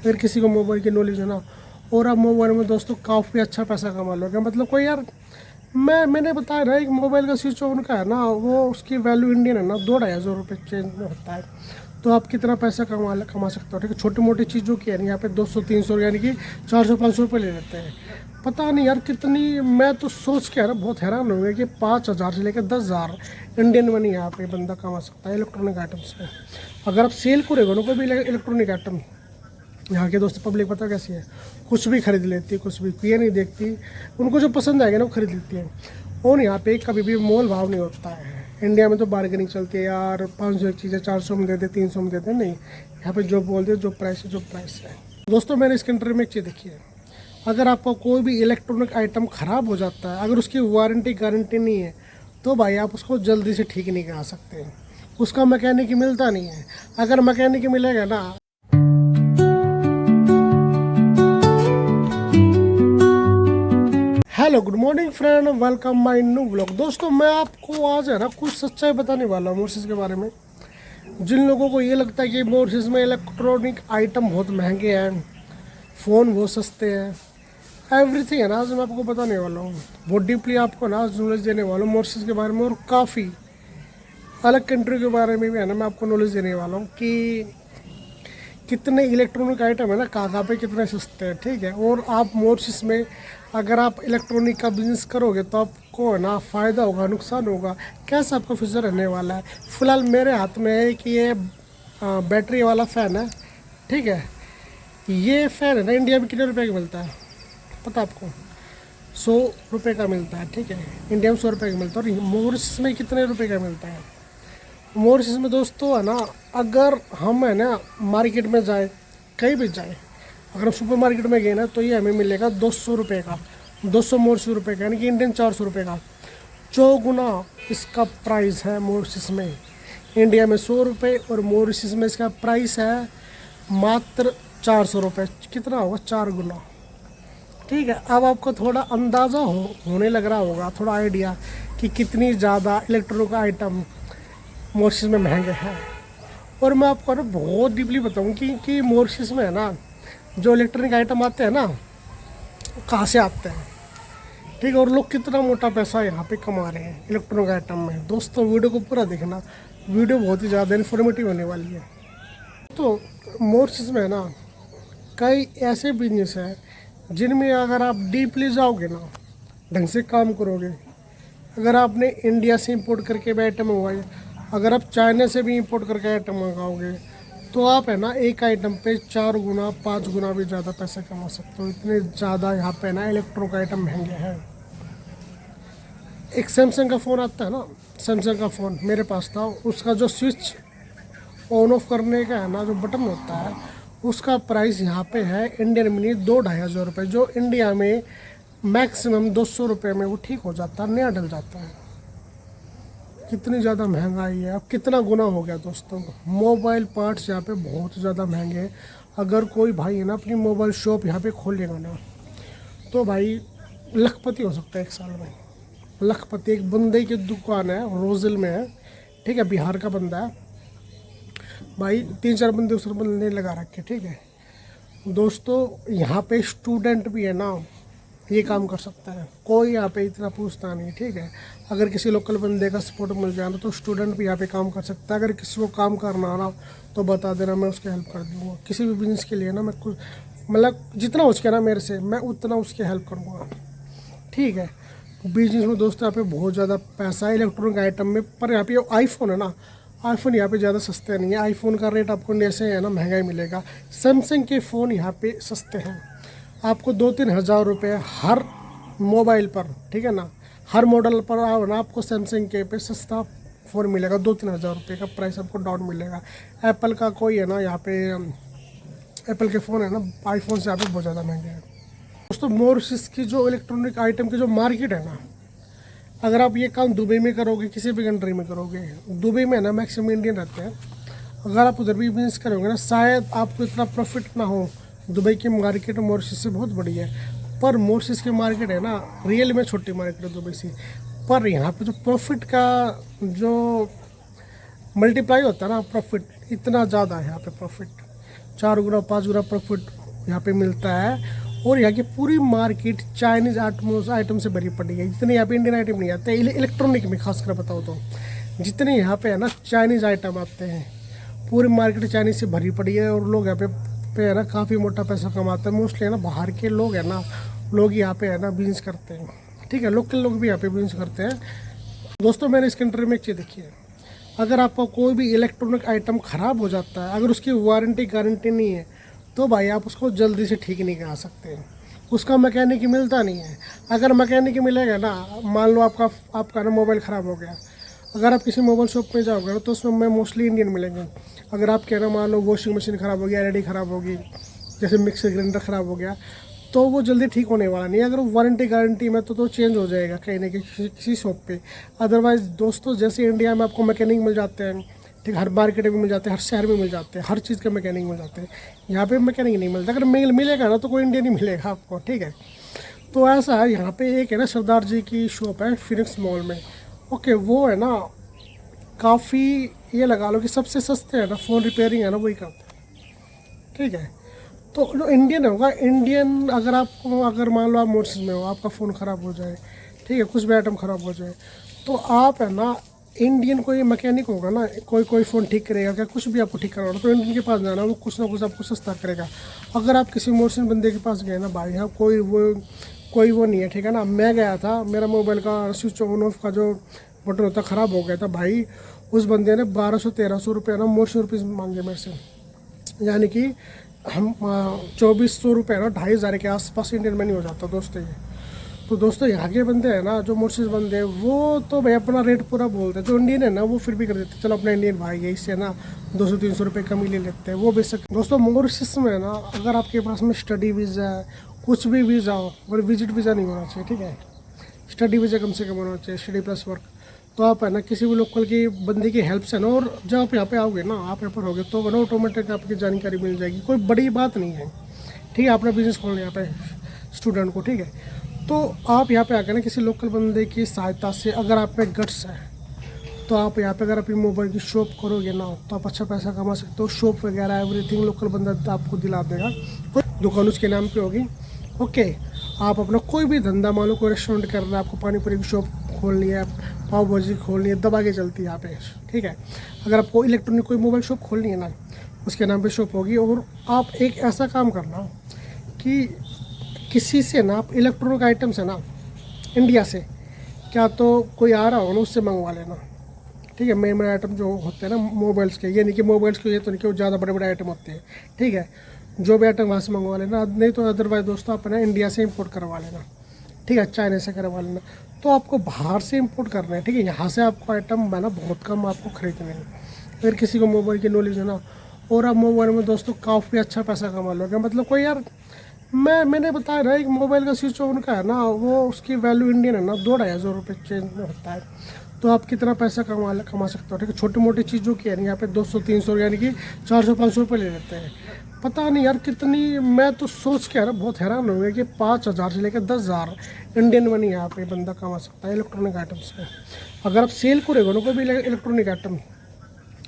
अगर किसी को मोबाइल की नॉलेज है ना, और आप मोबाइल में दोस्तों काफ़ी अच्छा पैसा कमा लोगे। मतलब कोई यार, मैंने बताया ना, एक मोबाइल का स्विच ऑन का है ना, वो उसकी वैल्यू इंडियन है ना 2-2.5 हज़ार रुपये चेंज में होता है। तो आप कितना पैसा कमा सकते हो। ठीक है, छोटी मोटी चीज़ों की है नहीं, यहाँ पे 200-300 यानी कि 400-500 रुपये ले लेते हैं। पता नहीं यार कितनी, मैं तो सोच के यार बहुत हैरान हो गया कि 5,000 से लेकर 10,000 इंडियन मनी यहाँ पे बंदा कमा सकता है इलेक्ट्रॉनिक आइटम्स में। अगर आप सेल करोगे ना कोई भी इलेक्ट्रॉनिक आइटम, यहाँ के दोस्त पब्लिक पता कैसी है, कुछ भी खरीद लेती है, कुछ भी ये नहीं देखती, उनको जो पसंद आएगा ना वो खरीद लेती है। और यहाँ पे कभी भी मोल भाव नहीं होता है। इंडिया में तो बार्गेनिंग चलती है यार, 500 की चीज़ें 400 में देते, 300 में देते, नहीं, यहाँ पे जो बोलते हैं जो प्राइस है, जो प्राइस है। दोस्तों मैंने इस कंट्री में एक चीज़ देखी है, अगर आपका कोई भी इलेक्ट्रॉनिक आइटम ख़राब हो जाता है, अगर उसकी वारंटी गारंटी नहीं है, तो भाई आप उसको जल्दी से ठीक नहीं करा सकते। उसका मैकेनिक मिलता नहीं है। अगर मैकेनिक मिलेगा ना, hello good morning friend, welcome my new blog. दोस्तों मैं आपको आज है ना कुछ सच्चाई बताने वाला हूँ मोरसिस के बारे में। जिन लोगों को ये लगता है कि मोरसिस में इलेक्ट्रॉनिक आइटम बहुत महंगे हैं, फ़ोन बहुत सस्ते हैं, एवरीथिंग है ना, आज मैं आपको बताने वाला हूँ। बहुत डीपली आपको ना आज नॉलेज देने वाला हूँ मोरसिस के बारे में, और काफ़ी अलग कंट्री के बारे में भी है ना मैं आपको नॉलेज देने वाला हूँ कि कितने इलेक्ट्रॉनिक आइटम है ना, कहाँ पे कितने सस्ते हैं। ठीक है, और आप मोरसिस में अगर आप इलेक्ट्रॉनिक का बिजनेस करोगे तो आपको है ना फ़ायदा होगा, नुकसान होगा, कैसा आपका फ्यूचर रहने वाला है। फ़िलहाल मेरे हाथ में है कि ये बैटरी वाला फ़ैन है। ठीक है, ये फ़ैन है ना इंडिया में कितने रुपए का मिलता है पता आपको? 100 रुपये का मिलता है। ठीक है, इंडिया में 100 रुपये का मिलता है। और मोरसिस में कितने रुपए का मिलता है? मोरसिस में दोस्तों है ना, अगर हम है ना मार्केट में जाए, कहीं भी जाए, अगर हम सुपर मार्केट में गए ना, तो ये हमें मिलेगा 200 रुपये का, 200 मोरसिस रुपये का, यानी कि इंडियन 400 रुपये का। 4 गुना इसका प्राइस है मोरसिस में। इंडिया में 100 रुपये और मोरसिस में इसका प्राइस है मात्र 400 रुपये। कितना होगा? 4 गुना। ठीक है, अब आपको थोड़ा अंदाज़ा होने लग रहा होगा, थोड़ा आइडिया कि कितनी ज़्यादा इलेक्ट्रॉनिक आइटम मोरसिस में महंगे हैं। और मैं आपको ना बहुत डीपली बताऊँ कि मोरसिस में है ना जो इलेक्ट्रॉनिक आइटम आते हैं ना, वो कहाँ से आते हैं। ठीक है, और लोग कितना मोटा पैसा यहाँ पे कमा रहे हैं इलेक्ट्रॉनिक आइटम में। दोस्तों वीडियो को पूरा देखना, वीडियो बहुत ही ज़्यादा इन्फॉर्मेटिव होने वाली है। तो मोरसिस में है ना कई ऐसे बिजनेस हैं जिनमें अगर आप डीपली जाओगे ना, ढंग से काम करोगे, अगर आपने इंडिया से इंपोर्ट करके भी आइटम मंगवाए, अगर आप चाइना से भी इंपोर्ट करके आइटम मंगाओगे, तो आप है ना एक आइटम पे 4 गुना 5 गुना भी ज़्यादा पैसे कमा सकते हो। इतने ज़्यादा यहाँ पे ना इलेक्ट्रॉनिक आइटम महंगे हैं। एक सैमसंग का फ़ोन आता है ना, सैमसंग का फ़ोन मेरे पास था, उसका जो स्विच ऑन ऑफ करने का है ना जो बटन होता है, उसका प्राइस यहाँ पे है इंडियन मनी 2-2.5 हज़ार रुपये, जो इंडिया में मैक्सिमम 200 रुपये में वो ठीक हो जाता है, नया डल जाता है। कितनी ज़्यादा महंगाई है, अब कितना गुना हो गया दोस्तों। मोबाइल पार्ट्स यहाँ पे बहुत ज़्यादा महंगे हैं। अगर कोई भाई है ना अपनी मोबाइल शॉप यहाँ पे खोलेगा ना, तो भाई लखपति हो सकता है एक साल में। लखपति। एक बंदे की दुकान है रोजिल में है, ठीक है, बिहार का बंदा है भाई, 3-4 बंदे उस बंदे ने लगा रखे। ठीक है दोस्तों, यहाँ पे स्टूडेंट भी है ना ये काम कर सकता है, कोई यहाँ पे इतना पूछता नहीं। ठीक है, अगर किसी लोकल बंदे का सपोर्ट मिल जाए ना, तो स्टूडेंट भी यहाँ पे काम कर सकता है। अगर किसी को काम करना ना तो बता देना, मैं उसकी हेल्प कर दूँगा। किसी भी बिजनेस के लिए ना मैं कुछ मतलब जितना हो सके ना मेरे से, मैं उतना उसकी हेल्प करूँगा। ठीक है, बिजनेस में दोस्तों यहाँ पे बहुत ज़्यादा पैसा है इलेक्ट्रॉनिक आइटम में। पर यहाँ पे आईफोन है ना, आईफोन यहाँ पे ज़्यादा सस्ते नहीं है। आईफोन का रेट आपको इंडिया से है ना महंगा ही मिलेगा। सैमसंग के फ़ोन यहाँ पे सस्ते हैं, आपको 2-3 हज़ार रुपये हर मोबाइल पर। ठीक है ना, हर मॉडल पर आओ ना, आपको सैमसंग के पे सस्ता फ़ोन मिलेगा। 2-3 हज़ार रुपये का प्राइस आपको डाउन मिलेगा। एप्पल का कोई है ना यहाँ पे, एप्पल के फ़ोन है ना आईफोन से यहाँ पे बहुत ज़्यादा महंगे हैं। दोस्तों मोरसिस की जो इलेक्ट्रॉनिक आइटम की जो मार्केट है ना, अगर आप ये काम दुबई में करोगे, किसी भी कंट्री में करोगे, दुबई में ना मैक्सिमम इंडियन रहते हैं, अगर आप उधर भी बिजनेस करोगे ना, शायद आपको इतना प्रॉफिट ना हो। दुबई की मार्केट मोरसिस से बहुत बड़ी है, पर मोरसिस की मार्केट है ना रियल में छोटी मार्केट है दुबई से। पर यहाँ पे जो प्रॉफिट का जो मल्टीप्लाई होता है ना, प्रॉफिट इतना ज़्यादा है यहाँ पे प्रॉफिट। 4 गुना 5 गुना प्रॉफिट यहाँ पे मिलता है। और यहाँ की पूरी मार्केट चाइनीज़ आइटम से भरी पड़ी है। जितने यहाँ पे इंडियन आइटम नहीं आते, इलेक्ट्रॉनिक में खासकर बताओ तो जितने यहाँ पे है ना चाइनीज़ आइटम आते हैं, पूरी मार्केट चाइनीज़ से भरी पड़ी है। और लोग यहाँ पे है ना काफ़ी मोटा पैसा कमाते हैं। मोस्टली है ना बाहर के लोग है ना, लोग यहाँ पे है ना बिजनेस करते हैं, ठीक है। लोकल लोग भी यहाँ पे बिजनेस करते हैं। दोस्तों मैंने इसके इंटरव्यू में एक चीज़ देखी है, अगर आपका कोई भी इलेक्ट्रॉनिक आइटम ख़राब हो जाता है, अगर उसकी वारंटी गारंटी नहीं है, तो भाई आप उसको जल्दी से ठीक नहीं करा सकते। उसका मैकेनिक मिलता नहीं है। अगर मैकेनिक मिलेगा ना, मान लो आपका ना मोबाइल ख़राब हो गया, अगर आप किसी मोबाइल शॉप में जाओगे तो उसमें मोस्टली इंडियन मिलेंगे। अगर आप कह रहे मान लो वॉशिंग मशीन ख़राब हो गया, एलईडी ख़राब होगी, जैसे मिक्सर ग्राइंडर ख़राब हो गया, तो वो जल्दी ठीक होने वाला नहीं है। अगर वारंटी गारंटी में तो चेंज हो जाएगा कहीं ना कहीं किसी शॉप पे। अदरवाइज़ दोस्तों जैसे इंडिया में आपको मैकेनिक मिल जाते हैं, ठीक, हर मार्केट में मिल जाते हैं, हर शहर में मिल जाते हैं, हर चीज़ के मैकेनिक मिल जाते हैं। यहाँ पे मैकेनिक नहीं मिलता। अगर मिलेगा ना तो कोई इंडियन ही मिलेगा आपको, ठीक है। तो ऐसा है, यहाँ पे एक है ना सरदार जी की शॉप है फिनिक्स मॉल में। ओके, वो है ना काफ़ी, ये लगा लो कि सबसे सस्ते है ना फ़ोन रिपेयरिंग है ना वही करते हैं, ठीक है। तो जो इंडियन होगा, इंडियन अगर मान लो आप मोटर्स में हो, आपका फ़ोन ख़राब हो जाए, ठीक है, कुछ भी आइटम ख़राब हो जाए, तो आप है ना इंडियन कोई मैकेनिक होगा ना, कोई फ़ोन ठीक करेगा क्या, कुछ भी आपको ठीक करवाना, तो इंडियन के पास जाना, वो कुछ ना कुछ आपको सस्ता करेगा। अगर आप किसी मोटर्स बंदे के पास गए ना भाई, यहाँ कोई वो नहीं है, ठीक है ना। मैं गया था, मेरा मोबाइल का स्विच ऑन ऑफ का जो बटन होता ख़राब हो गया था भाई, उस बंदे ने 1200-1300 रुपये ना मोटर्स रुपीज़ मांगे मेरे से, यानी कि हम 2400 रुपये ना 2500 के आसपास इंडियन मनी हो जाता दोस्तों ये। तो दोस्तों यहाँ के बंदे हैं ना, जो मोटर्स बंदे हैं, वो तो भाई अपना रेट पूरा बोलते हैं। जो इंडियन है ना वो फिर भी कर देते, चलो अपना इंडियन भाई है, इससे ना 200-300 रुपये कम ही ले लेते हैं, वो बेशक। दोस्तों मॉरिशस में है ना, अगर आपके पास में स्टडी वीज़ा है, कुछ भी वीज़ा हो, और विजिट वीज़ा नहीं होना चाहिए, ठीक है, स्टडी वीज़ा कम से कम होना चाहिए, स्टडी प्लस वर्क, तो आप है ना किसी भी लोकल की बंदे की हेल्प से ना, और जब आप यहाँ पे आओगे ना, आप यहाँ पर होगे तो ना ऑटोमेटिक आपकी जानकारी मिल जाएगी। कोई बड़ी बात नहीं है, ठीक है। आपने बिजनेस खोलना यहाँ पे स्टूडेंट को, ठीक है, तो आप यहाँ पे आकर ना किसी लोकल बंदे की सहायता से, अगर आप में गट्स है, तो आप यहाँ पे अगर अपनी मोबाइल की शॉप करोगे ना, तो आप अच्छा पैसा कमा सकते हो। शॉप वगैरह एवरीथिंग लोकल बंदा आपको दिला देगा, दुकान उसके नाम पे होगी। ओके, आप अपना कोई भी धंधा, मान लो कोई रेस्टोरेंट कर रहा है, आपको पानी पूरी की शॉप खोलनी है, पाव भाजी खोलनी है, दबा के चलती है यहाँ पे, ठीक है। अगर आपको इलेक्ट्रॉनिक कोई मोबाइल शॉप खोलनी है ना, उसके नाम पे शॉप होगी। और आप एक ऐसा काम करना कि किसी से ना आप इलेक्ट्रॉनिक आइटम्स है ना इंडिया से, क्या तो कोई आ रहा हो ना उससे मंगवा लेना, ठीक है। मेन आइटम जो होते हैं ना मोबाइल्स के, ये नहीं कि मोबाइल्स के, ये तो नहीं कि ज़्यादा बड़े बड़े आइटम होते हैं, ठीक है। जो भी आइटम वहाँ से मंगवा लेना, नहीं तो अदरवाइज दोस्तों आप ना इंडिया से इंपोर्ट करवा लेना, ठीक है, चाइना से करवा लेना। तो आपको बाहर से इंपोर्ट करना है, ठीक है। यहाँ से आपको आइटम है ना बहुत कम आपको खरीदने हैं। अगर किसी को मोबाइल की नॉलेज है ना, और आप मोबाइल में दोस्तों काफ़ी अच्छा पैसा कमा लोगे। मतलब कोई यार, मैंने बताया ना, एक मोबाइल का स्विच ऑन का है ना, वो उसकी वैल्यू इंडियन है ना 2-2.5 रुपये चेंज में होता है। तो आप कितना पैसा कमा सकते हो, ठीक है। छोटी मोटी चीज़ों की है यहाँ पे 200-300 यानी कि 400-500 रुपये ले लेते हैं। पता नहीं यार कितनी, मैं तो सोच के यार बहुत हैरान हो गया कि 5000 से लेकर 10,000 इंडियन मनी यहाँ पे बंदा कमा सकता है इलेक्ट्रॉनिक आइटम्स में। अगर आप सेल करोगे ना कोई भी इलेक्ट्रॉनिक आइटम,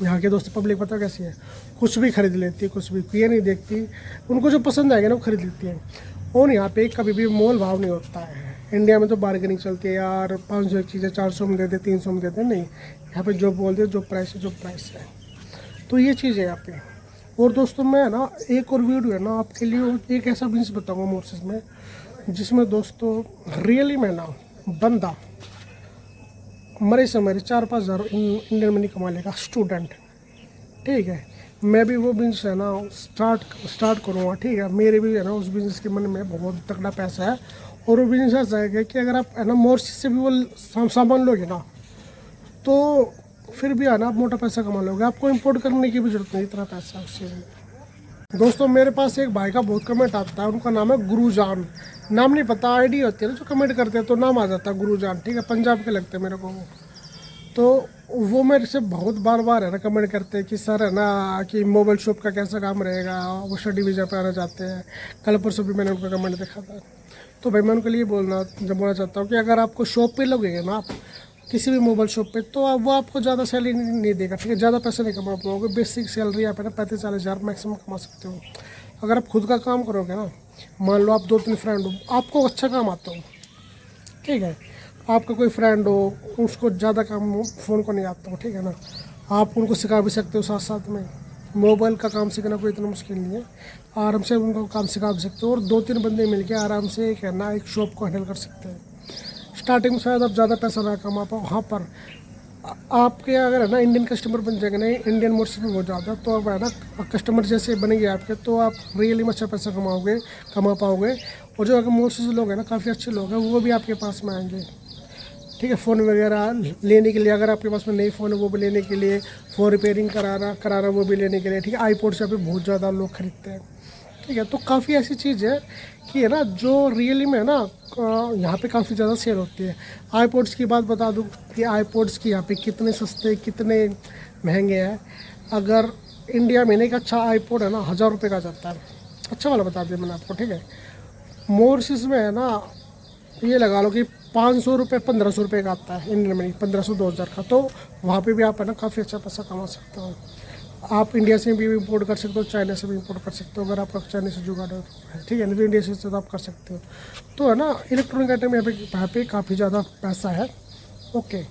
यहाँ के दोस्त पब्लिक पता कैसी है, कुछ भी खरीद लेती है, कुछ भी ये नहीं देखती, उनको जो पसंद आएगा ना वो खरीद लेती है। और यहाँ पे कभी भी मोल भाव नहीं होता है। इंडिया में तो बार्गेनिंग चलती है यार, 500 की चीज़ें 400 में दे दे, 300 में दे दे, नहीं, यहाँ पे जो बोल दे, जो प्राइस है, जो प्राइस है। तो ये चीज़ है यहाँ पे। और दोस्तों मैं ना एक और वीडियो है ना आपके लिए, एक ऐसा बिजनेस बताऊँगा मोटर्स में, जिसमें दोस्तों रियली में ना बंदा मरे से मरे 4-5 हज़ार इंडियन मनी कमा लेगा स्टूडेंट, ठीक है। मैं भी वो बिजनेस है ना स्टार्ट करूँगा, ठीक है। मेरे भी है ना उस बिज़नेस के मन में बहुत तगड़ा पैसा है। और वो बिजनेस ऐसा है कि अगर आप है ना मोर्सी से भी वो सामान लोगे ना, तो फिर भी है ना आप मोटा पैसा कमा लोगे। आपको इंपोर्ट करने की भी जरूरत नहीं, इतना पैसा उस चीज़ में। दोस्तों मेरे पास एक भाई का बहुत कमेंट आता है, उनका नाम है गुरुजान, नाम नहीं पता, आईडी होती है ना जो कमेंट करते हैं तो नाम आ जाता है गुरुजान, ठीक है, पंजाब के लगते हैं मेरे को वो। तो वो मेरे से बहुत बार है ना कमेंट करते हैं कि सर है ना कि मोबाइल शॉप का कैसा काम रहेगा, वो स्टडी वीज़ा पे आना चाहते हैं। कल परसों भी मैंने उनका कमेंट देखा था। तो भाई मैं उनके लिए बोलना चाहता हूँ कि अगर आपको शॉप पे लगेगा ना आप, किसी भी मोबाइल शॉप पे, तो अब वो आपको ज़्यादा सैलरी नहीं देगा, ठीक है, ज़्यादा पैसे नहीं कमा पाओगे। बेसिक सैलरी आप है ना 35-40 हज़ार मैक्सिमम कमा सकते हो। अगर आप खुद का काम करोगे ना, मान लो आप 2-3 फ्रेंड हो, आपको अच्छा काम आता हो, ठीक है, आपका कोई फ्रेंड हो उसको ज़्यादा काम फ़ोन को नहीं आता हो, ठीक है ना, आप उनको सिखा भी सकते हो साथ साथ में। मोबाइल का काम सीखना कोई इतना मुश्किल नहीं है, आराम से उनको काम सिखा भी सकते हो, और 2-3 बंदे मिलके आराम से एक है ना एक शॉप को हैंडल कर सकते हैं। स्टार्टिंग में शायद आप ज़्यादा पैसा ना कमा पाओ, हाँ, पर आपके अगर है ना इंडियन कस्टमर बन जाएंगे ना, इंडियन मोटर्स में बहुत ज़्यादा, तो अब है ना कस्टमर जैसे बनेंगे आपके, तो आप रियली में अच्छा पैसा कमा पाओगे। और जो अगर मोटर्स लोग हैं ना, काफ़ी अच्छे लोग हैं, वो भी आपके पास में आएंगे, ठीक है, फ़ोन वगैरह लेने के लिए। अगर आपके पास में नई फ़ोन है वो भी लेने के लिए, फ़ोन रिपेयरिंग कराना वो भी लेने के लिए, ठीक है। आईपोड से अभी बहुत ज़्यादा लोग खरीदते हैं, ठीक है। तो काफ़ी ऐसी चीज़ है कि है ना जो रियली में है ना यहाँ पे काफ़ी ज़्यादा सेल होती है। आईपोड्स की बात बता दूँ कि आईपोड्स की यहाँ पे कितने सस्ते कितने महंगे हैं। अगर इंडिया में एक अच्छा आईपोड है ना 1000 रुपये का जाता है, अच्छा वाला बता दिया मैंने आपको, ठीक है। मोरसिस में है ना ये लगा लो कि 500 रुपये 1500 रुपये का आता है इंडियन मनी, 1500-2000 का। तो वहाँ पे भी आप है ना काफ़ी अच्छा पैसा कमा सकते हो। आप इंडिया से भी इंपोर्ट कर सकते हो, चाइना से भी इंपोर्ट कर सकते हो, अगर आपका चाइना से जुगाड़ है, ठीक है, नहीं तो इंडिया से तो आप कर सकते हो। तो है ना इलेक्ट्रॉनिक आइटम यहाँ पे काफ़ी ज़्यादा पैसा है। ओके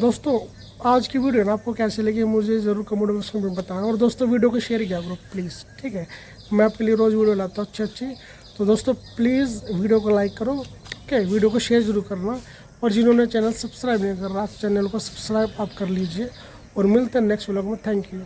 दोस्तों, आज की वीडियो ना आपको कैसी लगी मुझे ज़रूर कमेंट बॉक्स में बताएं, और दोस्तों वीडियो को शेयर किया करो प्लीज़, ठीक है। मैं आपके लिए रोज़ वीडियो लाता हूँ अच्छी। तो दोस्तों प्लीज़ वीडियो को लाइक करो, ओके, वीडियो को शेयर ज़रूर करना, और जिन्होंने चैनल सब्सक्राइब नहीं कर रहा चैनल को सब्सक्राइब आप कर लीजिए, और मिलते हैं नेक्स्ट व्लॉग में। Thank you.